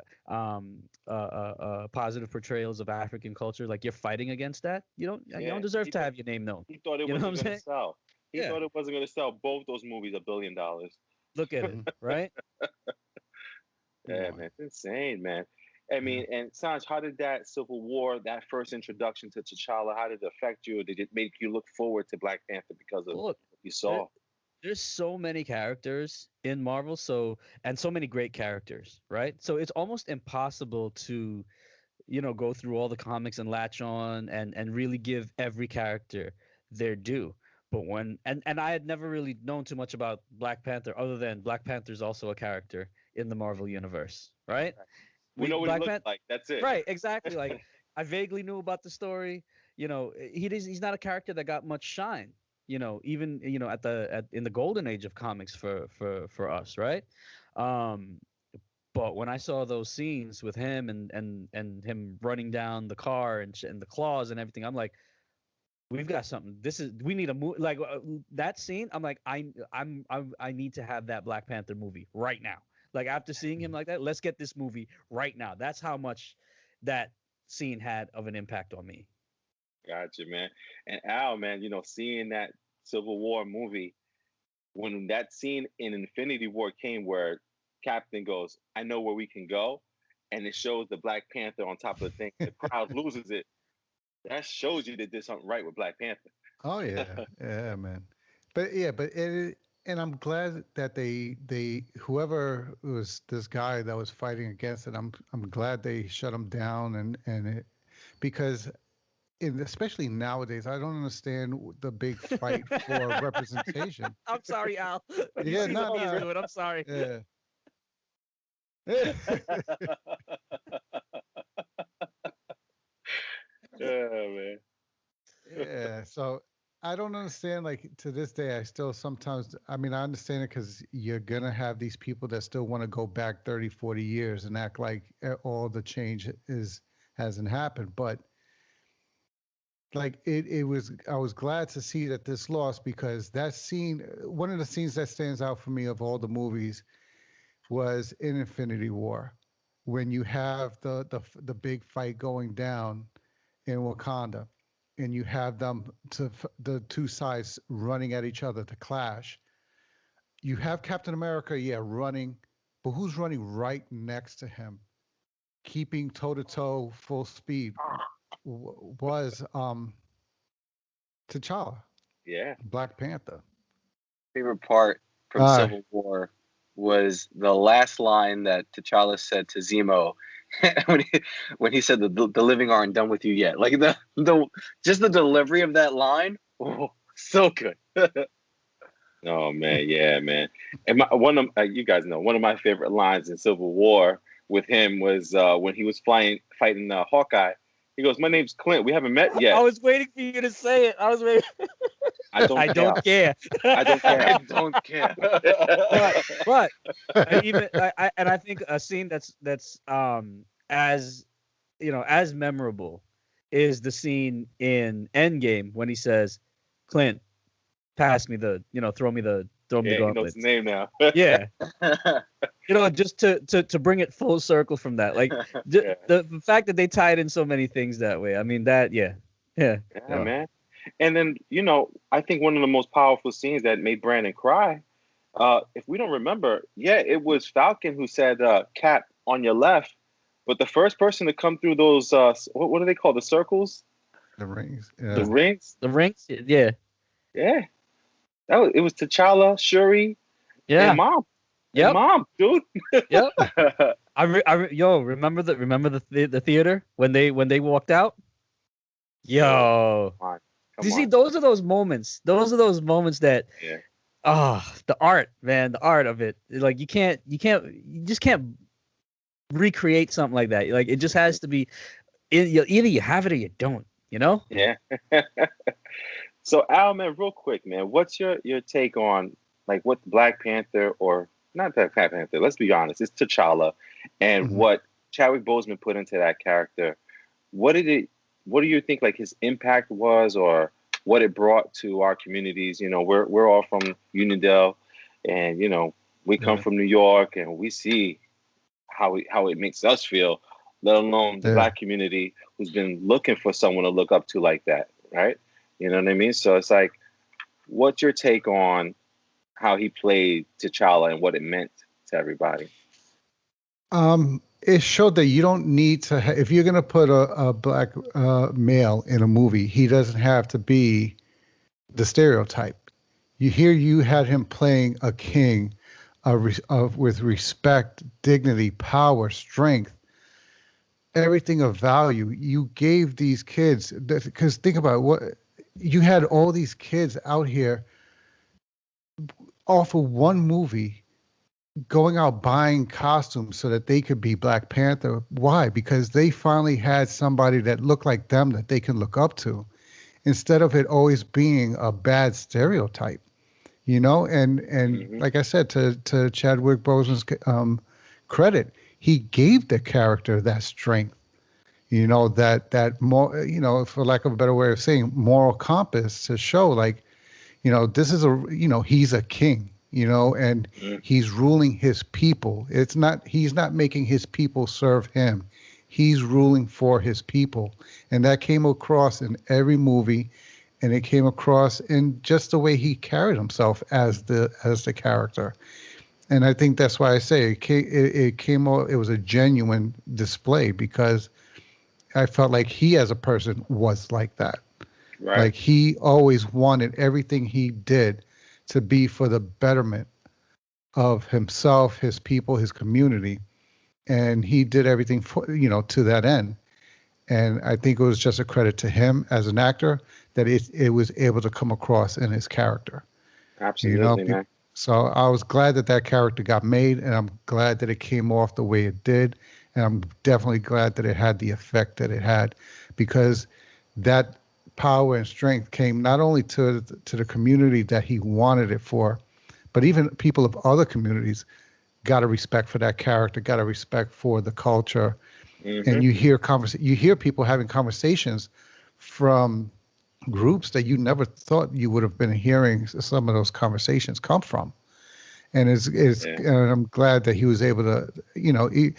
positive portrayals of African culture. Like you're fighting against that. You don't Yeah. deserve to have your name known. He thought it You know what I'm wasn't gonna saying? sell. He Yeah. thought it wasn't gonna sell. Both those movies $1 billion. Look at it, Mhm. right? Yeah, Boy. man, it's insane, man. I Yeah. mean, and Sanj, how did that Civil War, that first introduction to T'Challa, how did it affect you? Or did it make you look forward to Black Panther because of Well, look, what you there, saw? there's so many characters in Marvel, and so many great characters, right? So it's almost impossible to, go through all the comics and latch on and really give every character their due. But and I had never really known too much about Black Panther other than Black Panther's also a character in the Marvel universe, right? We know what he Black looks Panther, like. That's it. right? Exactly. Like I vaguely knew about the story. He's not a character that got much shine. Even in the golden age of comics for us, right? Um, but when I saw those scenes with him and him running down the car and the claws and everything, I'm like, we've got something. We need a movie like that scene. I'm like, I need to have that Black Panther movie right now. Like after seeing him like that, let's get this movie right now. That's how much that scene had of an impact on me. Gotcha, man. And Al, man, seeing that Civil War movie, when that scene in Infinity War came where Captain goes, I know where we can go, and it shows the Black Panther on top of the thing, the crowd loses it. That shows you they did something right with Black Panther. Oh yeah, yeah, man. But yeah, and I'm glad that they whoever was this guy that was fighting against it. I'm glad they shut him down because especially nowadays, I don't understand the big fight for representation. I'm sorry, Al. You Yeah, see what no, he's no, doing. I'm sorry. yeah. Yeah, man. Yeah, so I don't understand. Like to this day, I still sometimes, I mean, I understand it because you're gonna have these people that still want to go back 30, 40 years and act like all the change hasn't happened. But like I was glad to see that this lost because that scene, one of the scenes that stands out for me of all the movies was in Infinity War when you have the big fight going down in Wakanda, and you have the two sides running at each other to clash. You have Captain America, yeah, running, but who's running right next to him, keeping toe to toe, full speed, was T'Challa, Yeah. Black Panther. Favorite part from All right. Civil War was the last line that T'Challa said to Zemo when he said the living aren't done with you yet. Like the just the delivery of that line, oh, so good. Oh man, yeah, man. And one of you guys know one of my favorite lines in Civil War with him was when he was fighting Hawkeye. He goes, "My name's Clint. We haven't met I yet. was waiting for you to say it. I was waiting. I don't I care. don't care. I don't I care." don't care. but I think a scene that's as as memorable is the scene in Endgame when he says, "Clint, pass me throw me the Yeah, he knows gauntlet." his name now. Yeah, just to bring it full circle from that, like Yeah, the fact that they tied in so many things that way. I mean that, yeah, yeah. yeah, man. And then I think one of the most powerful scenes that made Brandon cry. If we don't remember, yeah, it was Falcon who said, "Cap on your left." But the first person to come through those, what do they call the circles, The rings. the Yeah. rings? The rings, yeah, Yeah, it was T'Challa, Shuri, and yeah, Mom, yep, dude. yep. Yo, remember the theater when they walked out? Oh, Yo, come on, do you come see? on. Those are those moments. Those are those moments that, Yeah, the art, man, the art of it. Like you just can't recreate something like that. Like it just has to be, either you have it or you don't. You know? yeah. So Al, man, real quick, man, what's your take on like what Black Panther or not Black Panther? Let's be honest, it's T'Challa, and Mhm. what Chadwick Boseman put into that character. What did it? What do you think like his impact was, or what it brought to our communities? You know, we're all from Uniondale, and you know we come Yeah. from New York, and we see how it makes us feel, let alone the Yeah. Black community who's been looking for someone to look up to like that, right? You know what I mean? So it's like, what's your take on how he played T'Challa and what it meant to everybody? It showed that you don't need to, if you're gonna put a black male in a movie, he doesn't have to be the stereotype. You had him playing a king, with respect, dignity, power, strength, everything of value. You gave these kids, because think about it, what you had all these kids out here off of one movie going out buying costumes so that they could be Black Panther. Why? Because they finally had somebody that looked like them that they can look up to, instead of it always being a bad stereotype. And Hmm. like I said, to Chadwick Boseman's credit, he gave the character that strength. That more, for lack of a better way of saying, moral compass to show like, this is he's a king, and Hmm. he's ruling his people. He's not making his people serve him. He's ruling for his people. And that came across in every movie, and it came across in just the way he carried himself as the character. And I think that's why I say it was a genuine display, because I felt like he as a person was like that. Right. Like he always wanted everything he did to be for the betterment of himself, his people, his community, and he did everything for to that end. And I think it was just a credit to him as an actor that it was able to come across in his character. You know, Absolutely, Be- man. so I was glad that that character got made, and I'm glad that it came off the way it did, and I'm definitely glad that it had the effect that it had, because that power and strength came not only to the community that he wanted it for, but even people of other communities got a respect for that character, got a respect for the culture. Hmm. And you hear people having conversations from groups that you never thought you would have been hearing some of those conversations come from. And Yeah. and I'm glad that he was able to,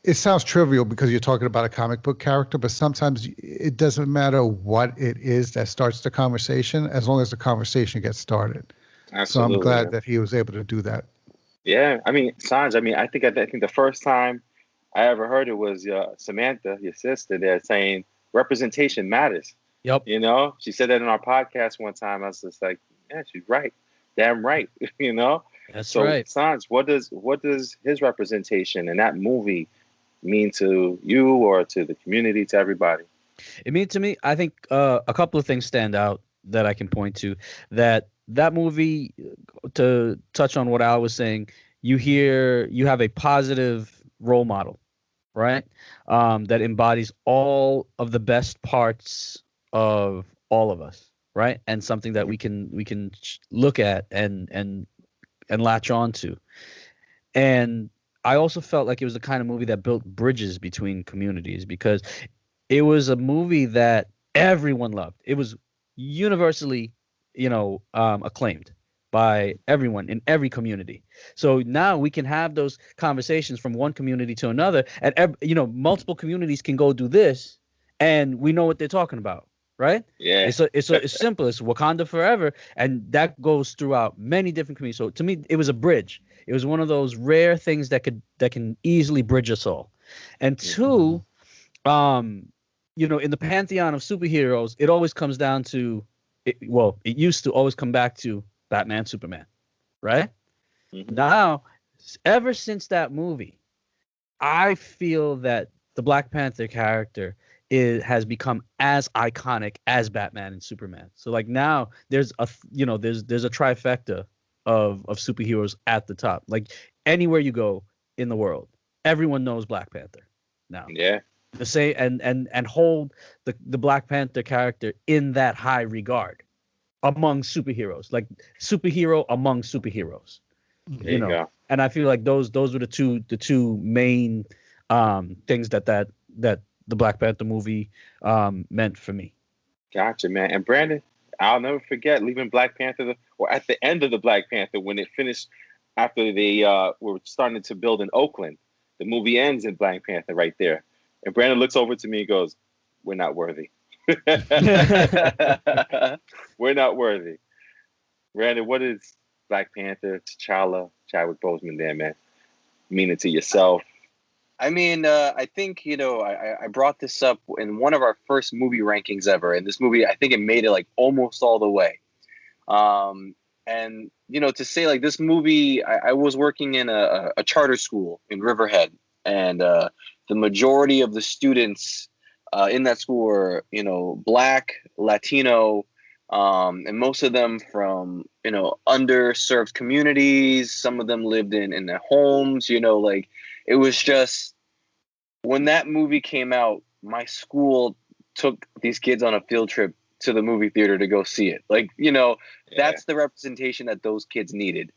it sounds trivial because you're talking about a comic book character, but sometimes it doesn't matter what it is that starts the conversation, as long as the conversation gets started. So I'm Absolutely, glad man. that he was able to do that. Yeah. I mean, Sanj. I mean, I think the first time I ever heard it was Samantha, your sister, there saying representation matters. Yep. You know, she said that in our podcast one time. I was just like, yeah, she's right. Damn right. You know. That's So, right. Sanj, what does his representation in that movie mean to you or to the community, to everybody? It means to me, I think a couple of things stand out that I can point to. That movie, to touch on what Al was saying, you have a positive role model, right? That embodies all of the best parts of all of us, right? And something that we can look at and latch on to. And I also felt like it was the kind of movie that built bridges between communities, because it was a movie that everyone loved. It was universally, acclaimed by everyone in every community. So now we can have those conversations from one community to another, and multiple communities can go do this, and we know what they're talking about, right? Yeah. It's simple. It's Wakanda forever, and that goes throughout many different communities. So to me, it was a bridge. It was one of those rare things that can easily bridge us all. And Hmm. two, um in the pantheon of superheroes, it always comes down to it used to always come back to Batman, Superman, right? Hmm. Now, ever since that movie, I feel that the Black Panther character has become as iconic as Batman and Superman. So like now there's a trifecta of superheroes at the top. Like anywhere you go in the world, everyone knows Black Panther now. Yeah. the same and hold the Black Panther character in that high regard among superheroes, like superhero among superheroes. There you go. And I feel like those were the two main things that the Black Panther movie meant for me. Gotcha, man. And Brandon, I'll never forget leaving Black Panther, or at the end of the Black Panther when it finished, after they were starting to build in Oakland. The movie ends in Black Panther right there. And Brandon looks over to me and goes, "We're not worthy." We're not worthy. Brandon, what is Black Panther, T'Challa, Chadwick Boseman there, man? Meaning to yourself? I mean, I think, I brought this up in one of our first movie rankings ever. And this movie, I think it made it like almost all the way. And, to say like this movie, I was working in a charter school in Riverhead. And the majority of the students in that school were, Black, Latino, and most of them from, underserved communities. Some of them lived in their homes, like it was just, when that movie came out, my school took these kids on a field trip to the movie theater to go see it. Like, that's the representation that those kids needed.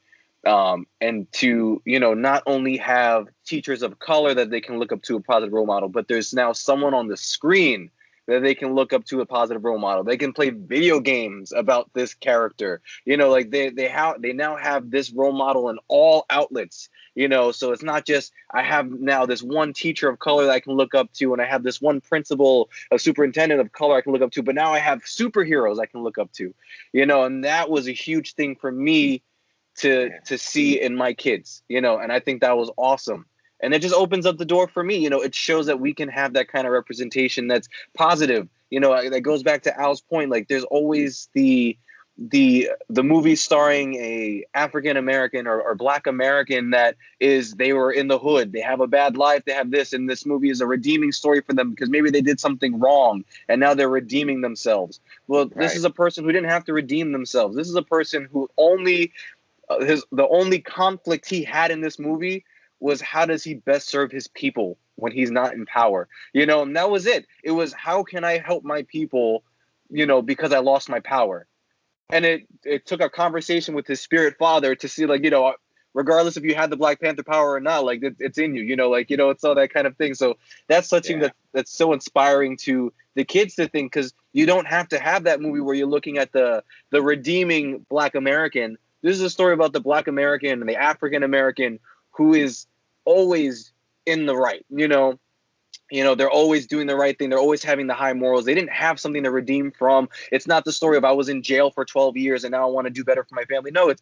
And to, not only have teachers of color that they can look up to, a positive role model, but there's now someone on the screen that they can look up to, a positive role model. They can play video games about this character, like they now have this role model in all outlets, so it's not just, I have now this one teacher of color that I can look up to, and I have this one principal, a superintendent of color I can look up to, but now I have superheroes I can look up to, and that was a huge thing for me to see in my kids, and I think that was awesome. And it just opens up the door for me. It shows that we can have that kind of representation that's positive. That goes back to Al's point. Like, there's always the movie starring a African American or Black American that is, they were in the hood, they have a bad life, they have this, and this movie is a redeeming story for them because maybe they did something wrong and now they're redeeming themselves. Well, this is a person who didn't have to redeem themselves. This is a person who only the only conflict he had in this movie was, how does he best serve his people when he's not in power? And that was it. It was, how can I help my people, because I lost my power? And it took a conversation with his spirit father to see, like, regardless if you had the Black Panther power or not, like, it's in you, it's all that kind of thing. So that's something that's so inspiring to the kids to think, because you don't have to have that movie where you're looking at the redeeming Black American. This is a story about the Black American and the African American who is always in the right, they're always doing the right thing. They're always having the high morals. They didn't have something to redeem from. It's not the story of, I was in jail for 12 years and now I want to do better for my family. No, it's,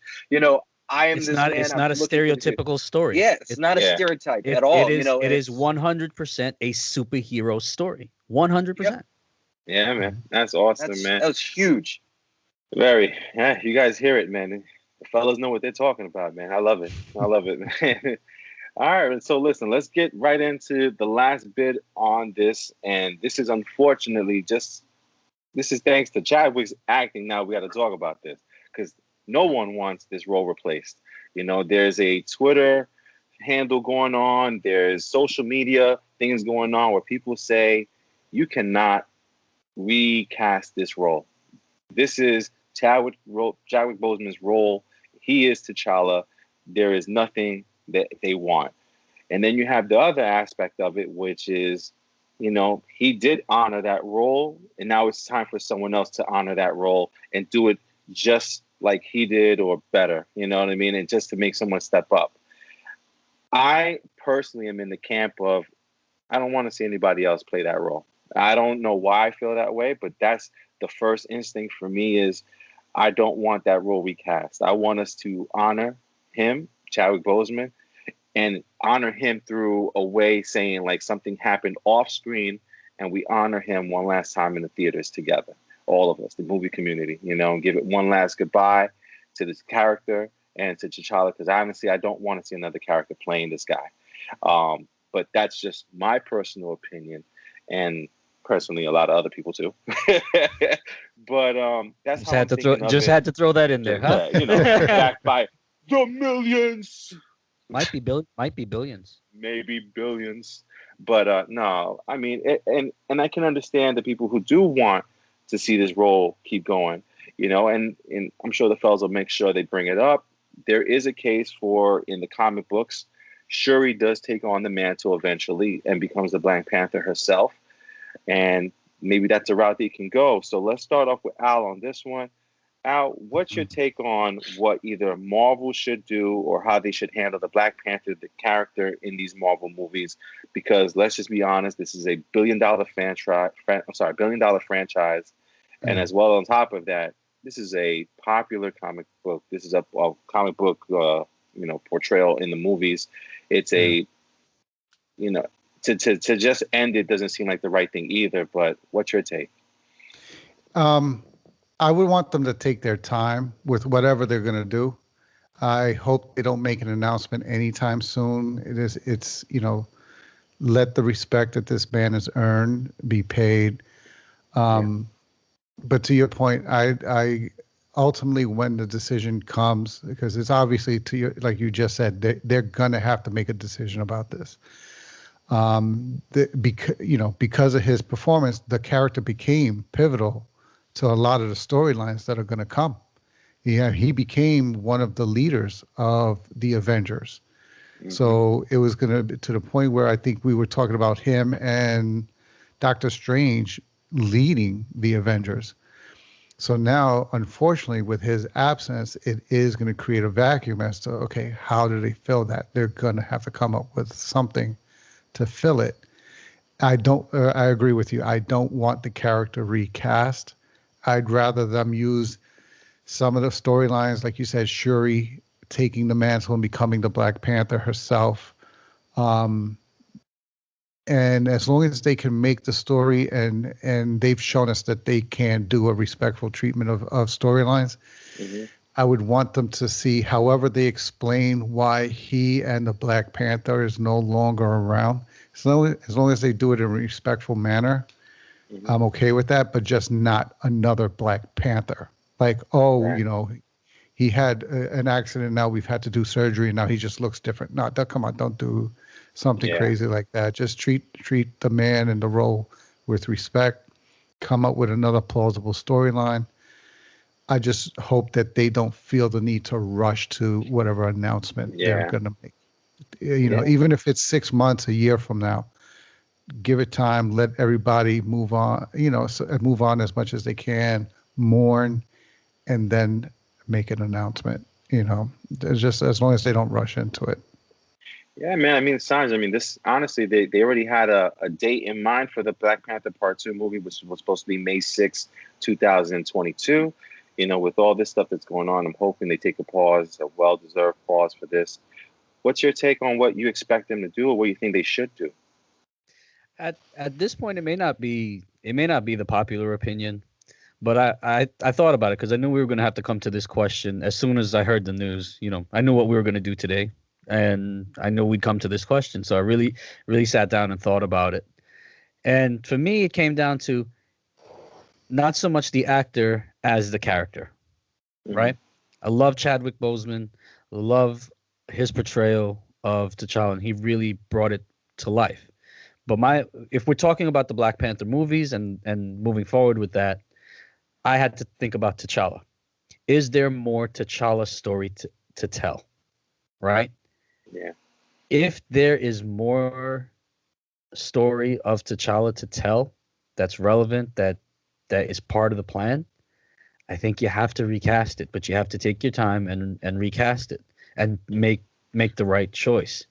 I am it's this not, man. It's not a stereotypical story. Yeah, it's not a stereotype at all. It is 100% a superhero story. 100%. Yep. Yeah, man. That's awesome, man. That was huge. Very. Yeah, you guys hear it, man. The fellas know what they're talking about, man. I love it, man. All right, so listen, let's get right into the last bit on this. And this is unfortunately this is thanks to Chadwick's acting. Now we got to talk about this because no one wants this role replaced. There's a Twitter handle going on. There's social media things going on where people say you cannot recast this role. This is Chadwick Boseman's role. He is T'Challa. There is nothing that they want. And then you have the other aspect of it, which is, he did honor that role, and now it's time for someone else to honor that role and do it just like he did or better, you know what I mean? And just to make someone step up. I personally am in the camp of, I don't want to see anybody else play that role. I don't know why I feel that way, but that's the first instinct for me is, I don't want that role recast. I want us to honor him, Chadwick Boseman, and honor him through a way saying like something happened off screen and we honor him one last time in the theaters together. All of us, the movie community, and give it one last goodbye to this character and to T'Challa, because honestly, I don't want to see another character playing this guy. But that's just my personal opinion, and personally a lot of other people too. But that's how had to throw that in there, huh? Backed by the millions. Might be billions. maybe billions. But no, I mean, and I can understand the people who do want to see this role keep going, and I'm sure the fellas will make sure they bring it up. There is a case for in the comic books, Shuri does take on the mantle eventually and becomes the Black Panther herself, and maybe that's a route they can go. So let's start off with Al on this one. Al, what's your take on what either Marvel should do or how they should handle the Black Panther, the character in these Marvel movies? Because let's just be honest, this is a billion-dollar franchise, and as well on top of that, this is a popular comic book. This is a comic book, portrayal in the movies. It's a, to just end it doesn't seem like the right thing either. But what's your take? I would want them to take their time with whatever they're going to do. I hope they don't make an announcement anytime soon. It's let the respect that this man has earned be paid. But to your point, I ultimately, when the decision comes, because it's obviously like you just said, they're going to have to make a decision about this. Because of his performance, the character became pivotal to a lot of the storylines that are going to come. He became one of the leaders of the Avengers. Mm-hmm. So it was going to be to the point where I think we were talking about him and Doctor Strange leading the Avengers. So now, unfortunately, with his absence, it is going to create a vacuum as to, okay, how do they fill that? They're going to have to come up with something to fill it. I agree with you. I don't want the character recast. I'd rather them use some of the storylines, like you said, Shuri taking the mantle and becoming the Black Panther herself. And as long as they can make the story and they've shown us that they can do a respectful treatment of storylines, mm-hmm. I would want them to see however they explain why he and the Black Panther is no longer around. As long as they do it in a respectful manner, mm-hmm. I'm okay with that, but just not another Black Panther. Like, he had an accident, now we've had to do surgery, and now he just looks different. No, come on, don't do something crazy like that. Just treat the man and the role with respect. Come up with another plausible storyline. I just hope that they don't feel the need to rush to whatever announcement they're going to make. Even if it's 6 months, a year from now, give it time, let everybody move on, move on as much as they can, mourn, and then make an announcement, just as long as they don't rush into it. Yeah, man. I mean, this honestly, they already had a date in mind for the Black Panther Part 2 movie, which was supposed to be May 6, 2022. With all this stuff that's going on, I'm hoping they take a pause, a well-deserved pause for this. What's your take on what you expect them to do or what you think they should do? At this point, it may not be the popular opinion, but I thought about it because I knew we were going to have to come to this question as soon as I heard the news. I knew what we were going to do today, and I knew we'd come to this question. So I really, really sat down and thought about it. And for me, it came down to not so much the actor as the character, mm-hmm. right? I love Chadwick Boseman, love his portrayal of T'Challa, and he really brought it to life. But if we're talking about the Black Panther movies and moving forward with that, I had to think about T'Challa. Is there more T'Challa story to tell, right? Yeah. If there is more story of T'Challa to tell that's relevant, that is part of the plan, I think you have to recast it, but you have to take your time and recast it and make the right choice.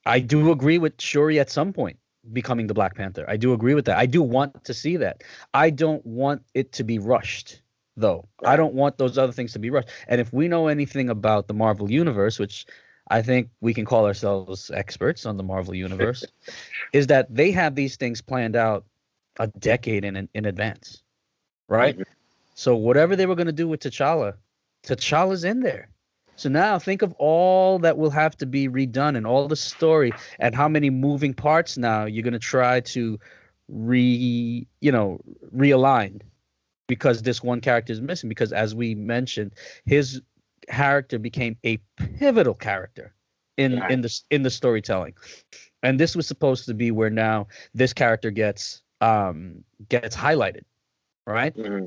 I do agree with Shuri at some point becoming the Black Panther. I do agree with that. I do want to see that. I don't want it to be rushed, though. Right. I don't want those other things to be rushed. And if we know anything about the Marvel Universe, which I think we can call ourselves experts on the Marvel Universe, is that they have these things planned out a decade in advance, right? Mm-hmm. So whatever they were going to do with T'Challa's in there. So now think of all that will have to be redone and all the story and how many moving parts now you're going to try to realign because this one character is missing. Because as we mentioned, his character became a pivotal character in the storytelling, and this was supposed to be where now this character gets highlighted, right? Mm-hmm.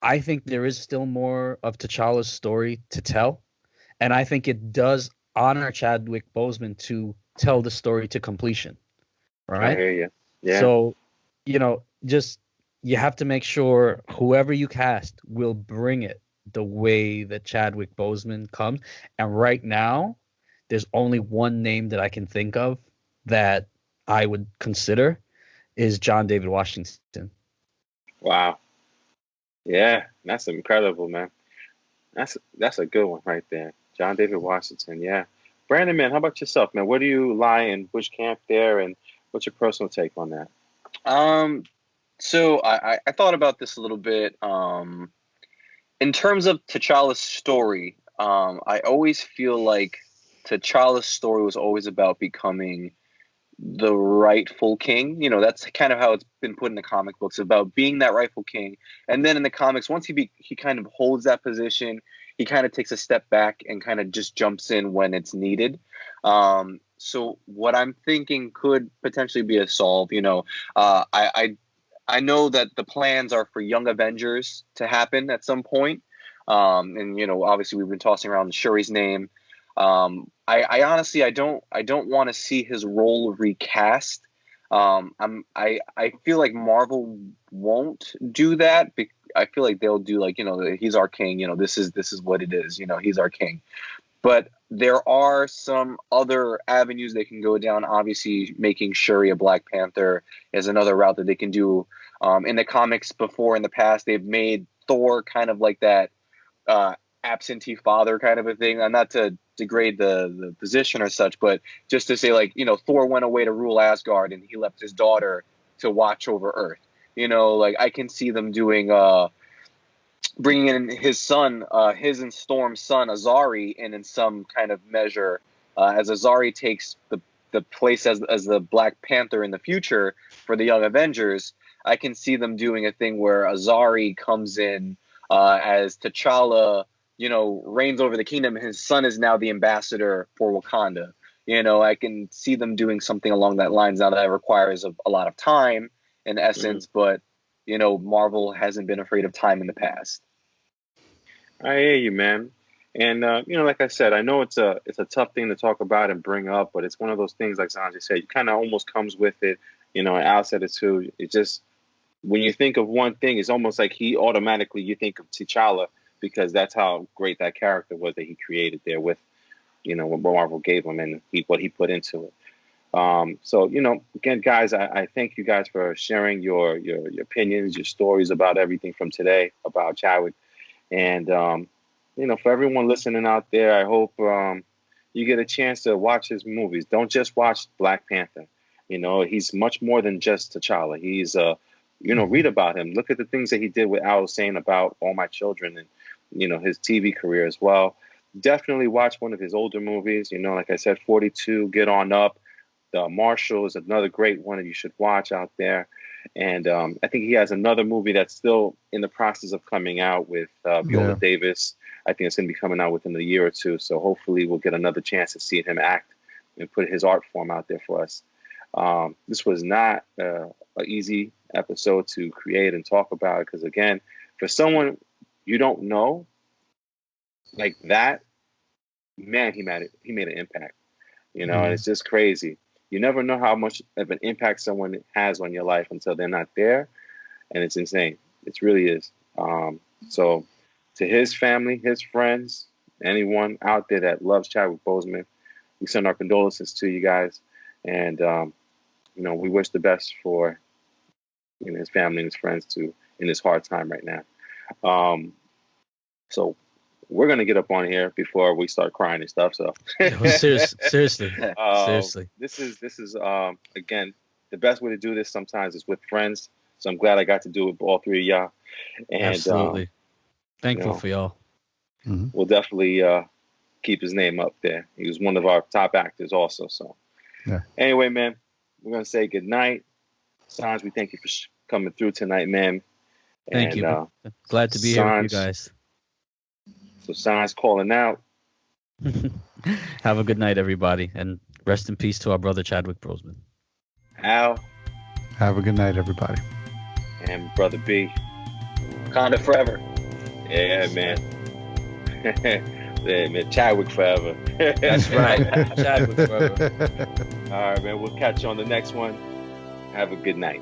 I think there is still more of T'Challa's story to tell, and I think it does honor Chadwick Boseman to tell the story to completion, I right? hear you. Yeah. So, just you have to make sure whoever you cast will bring it the way that Chadwick Boseman comes. And right now, there's only one name that I can think of that I would consider is John David Washington. Wow. Yeah, that's incredible, man. That's a good one right there. John David Washington. Yeah. Brandon, man, how about yourself, man? Where do you lie in which camp there, and what's your personal take on that? So I thought about this a little bit. In terms of T'Challa's story, I always feel like T'Challa's story was always about becoming the rightful king. That's kind of how it's been put in the comic books, about being that rightful king. And then in the comics, once he kind of holds that position, he kind of takes a step back and kind of just jumps in when it's needed. So what I'm thinking could potentially be a solve. I know that the plans are for Young Avengers to happen at some point. And obviously we've been tossing around Shuri's name. I honestly I don't want to see his role recast. I feel like Marvel won't do that. I feel like they'll do like, he's our king. This is what it is. He's our king. But there are some other avenues they can go down. Obviously, making Shuri a Black Panther is another route that they can do. In the comics before, in the past, they've made Thor kind of like that absentee father kind of a thing. Not to degrade the position or such, but just to say, like, Thor went away to rule Asgard and he left his daughter to watch over Earth. Like I can see them doing bringing in his son, his and Storm's son Azari, in some kind of measure, as Azari takes the place as the Black Panther in the future for the Young Avengers. I can see them doing a thing where Azari comes in as T'Challa, reigns over the kingdom. His son is now the ambassador for Wakanda. I can see them doing something along that lines. Now that requires a lot of time, in essence, but Marvel hasn't been afraid of time in the past. I hear you, man. And like I said, I know it's a tough thing to talk about and bring up, but it's one of those things, like Sanjay said, it kind of almost comes with it. And Al said it too. It just, when you think of one thing, it's almost like you think of T'Challa, because that's how great that character was that he created there with, what Marvel gave him and what he put into it. So, again, guys, I thank you guys for sharing your opinions, your stories about everything from today about Chadwick. And, for everyone listening out there, I hope you get a chance to watch his movies. Don't just watch Black Panther. He's much more than just T'Challa. He's, read about him. Look at the things that he did with Al saying about All My Children and, his TV career as well. Definitely watch one of his older movies. Like I said, 42, Get On Up. The Marshal is another great one that you should watch out there. And I think he has another movie that's still in the process of coming out with Viola Davis. I think it's going to be coming out within a year or two. So hopefully we'll get another chance to see him act and put his art form out there for us. This was not an easy episode to create and talk about, because, again, for someone you don't know like that, man, he made an impact. And it's just crazy. You never know how much of an impact someone has on your life until they're not there. And it's insane. It really is. So to his family, his friends, anyone out there that loves Chadwick Boseman, we send our condolences to you guys. And, we wish the best for his family and his friends in this hard time right now. So we're going to get up on here before we start crying and stuff. So seriously. This is again, the best way to do this sometimes is with friends. So I'm glad I got to do it with all three of y'all. And absolutely. Thankful for y'all. We'll definitely keep his name up there. He was one of our top actors also. So anyway, man, we're going to say good night. Sanj, we thank you for coming through tonight, man. Thank you. Glad to be here with you guys. So Sign's calling out. Have a good night, everybody, and rest in peace to our brother Chadwick Boseman. Al. Have a good night, everybody. And Brother B. Conda forever. Yeah, man. Yeah, man. Chadwick forever. That's right. Chadwick forever. All right, man. We'll catch you on the next one. Have a good night.